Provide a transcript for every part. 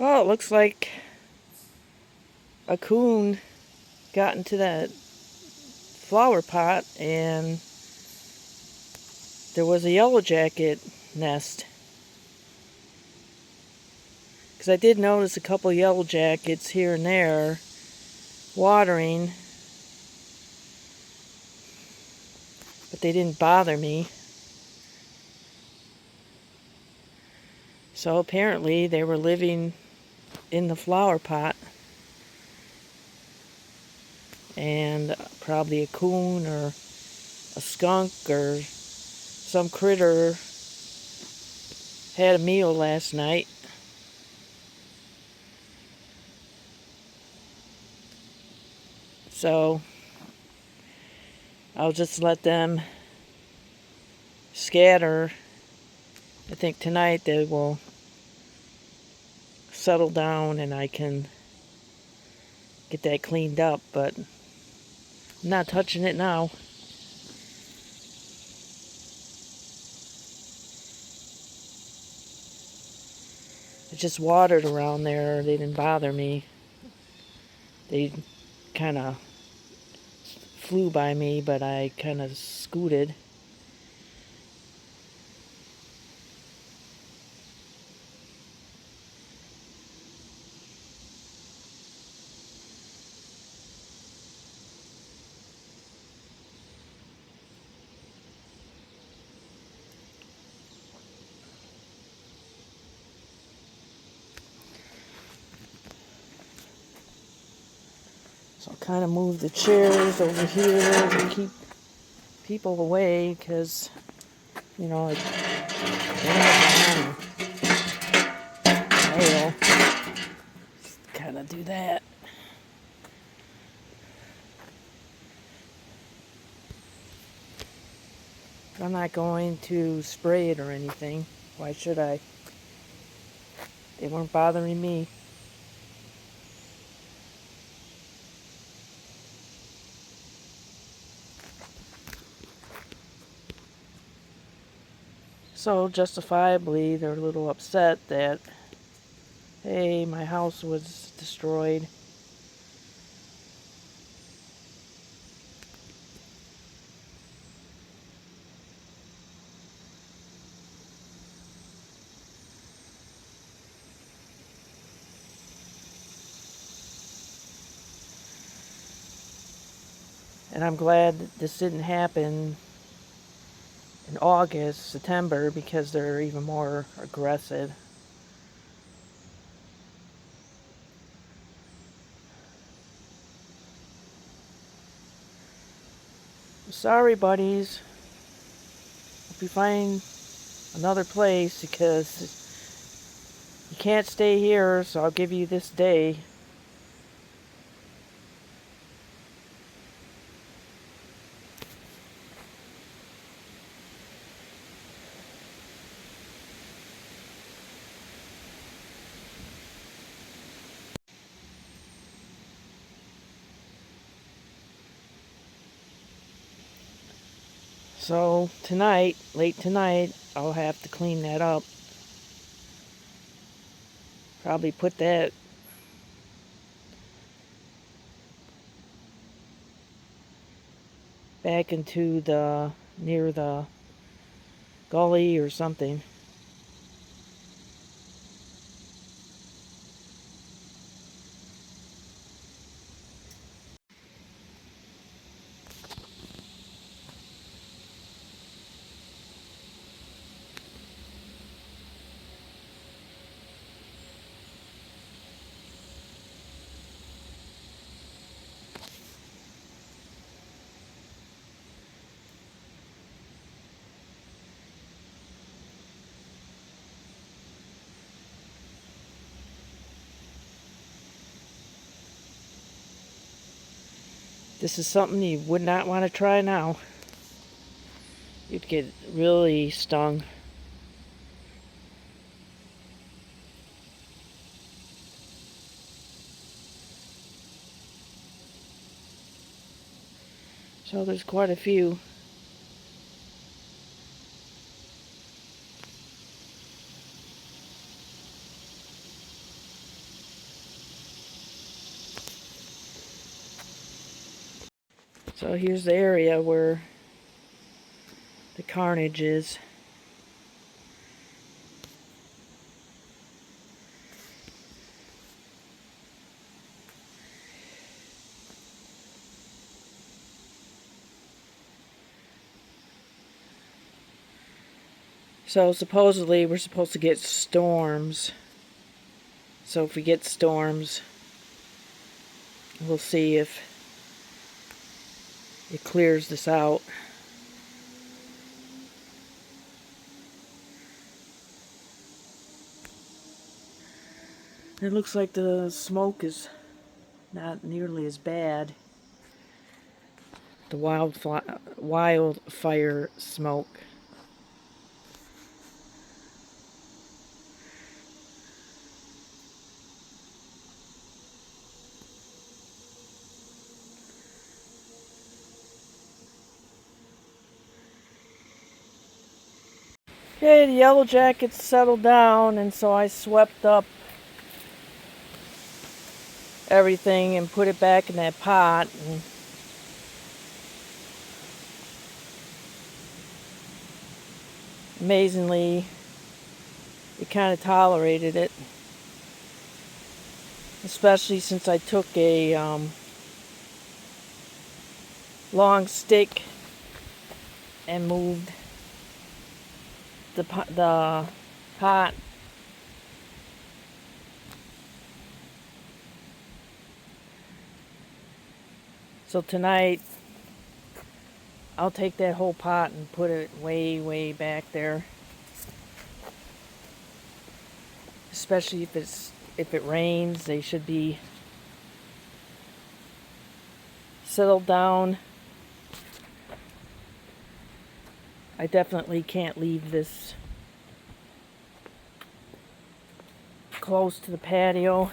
Well, it looks like a coon got into that flower pot and there was a yellow jacket nest. Because I did notice a couple yellow jackets here and there watering, but they didn't bother me. So apparently they were living in the flower pot, and probably a coon or a skunk or some critter had a meal last night. So I'll just let them scatter. I think tonight they will settle down and I can get that cleaned up, but I'm not touching it now. I just watered around there. They didn't bother me. They kind of flew by me, but I kind of scooted. So I'll kind of move the chairs over here to keep people away, because, you know, it's Amazon and mail. Kind of do that. I'm not going to spray it or anything. Why should I? They weren't bothering me. So justifiably, they're a little upset that, hey, my house was destroyed. And I'm glad that this didn't happen in August, September, because they're even more aggressive. Sorry, buddies. Hope you find another place, because you can't stay here, so I'll give you this day. So tonight, late tonight, I'll have to clean that up. Probably put that back into near the gully or something. This is something you would not want to try now. You'd get really stung. So there's quite a few. So here's the area where the carnage is. So supposedly we're supposed to get storms. So if we get storms, we'll see if it clears this out. It looks like the smoke is not nearly as bad. The wildfire smoke. Okay, the yellow jackets settled down, and so I swept up everything and put it back in that pot. And amazingly, it kind of tolerated it, especially since I took a long stick and moved the pot. So tonight I'll take that whole pot and put it way back there, especially if it rains. They should be settled down. I definitely can't leave this close to the patio,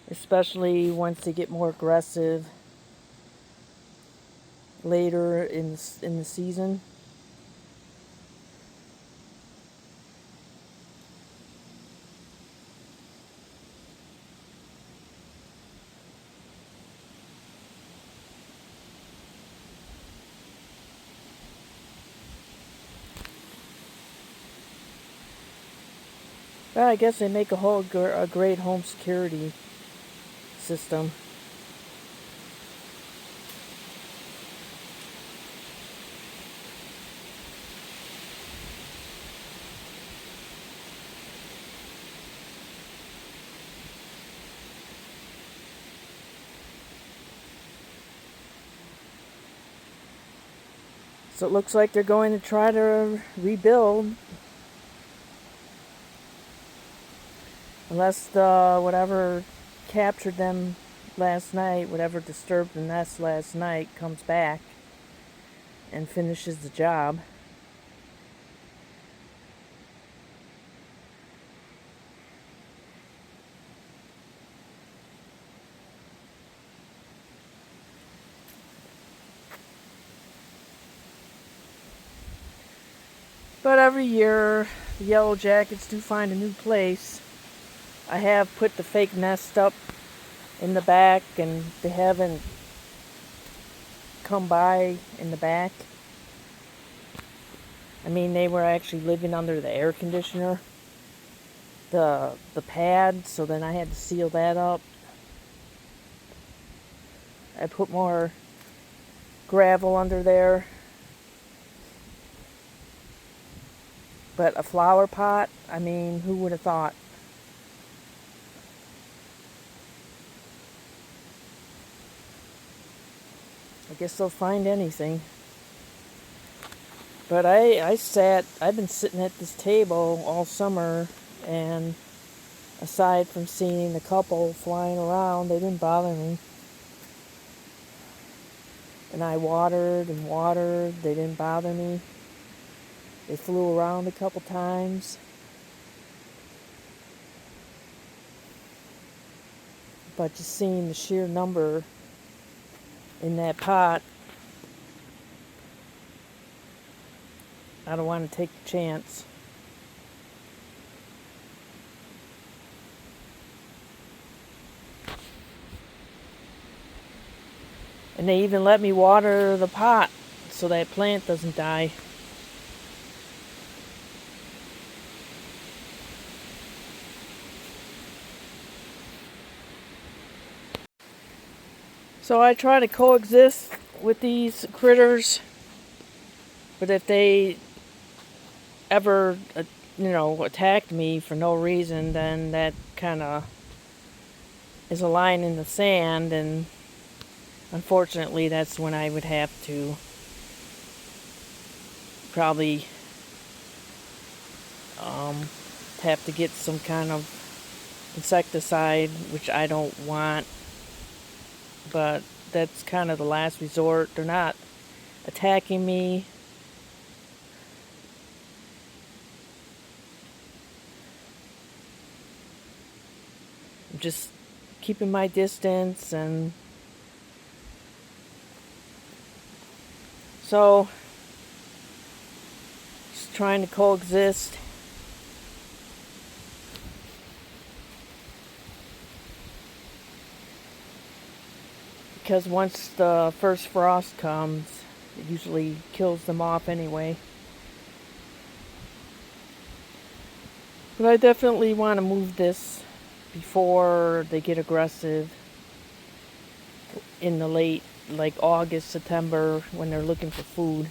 especially once they get more aggressive later in the season. Well, I guess they make a great home security system. So it looks like they're going to try to rebuild. Unless whatever captured them last night, whatever disturbed the nest last night, comes back and finishes the job. But every year, the yellow jackets do find a new place. I have put the fake nest up in the back, and they haven't come by in the back. I mean, they were actually living under the air conditioner, the pad, so then I had to seal that up. I put more gravel under there. But a flower pot, I mean, who would have thought? I guess they'll find anything. But I've been sitting at this table all summer, and aside from seeing a couple flying around, they didn't bother me. And I watered and watered, they didn't bother me. They flew around a couple times. But just seeing the sheer number in that pot, I don't want to take the chance. And they even let me water the pot so that plant doesn't die. So I try to coexist with these critters, but if they ever, attacked me for no reason, then that kind of is a line in the sand, and unfortunately that's when I would have to probably have to get some kind of insecticide, which I don't want, but that's kind of the last resort. They're not attacking me. I'm just keeping my distance, and so just trying to coexist. Because once the first frost comes, it usually kills them off anyway. But I definitely want to move this before they get aggressive in the late, like August, September, when they're looking for food.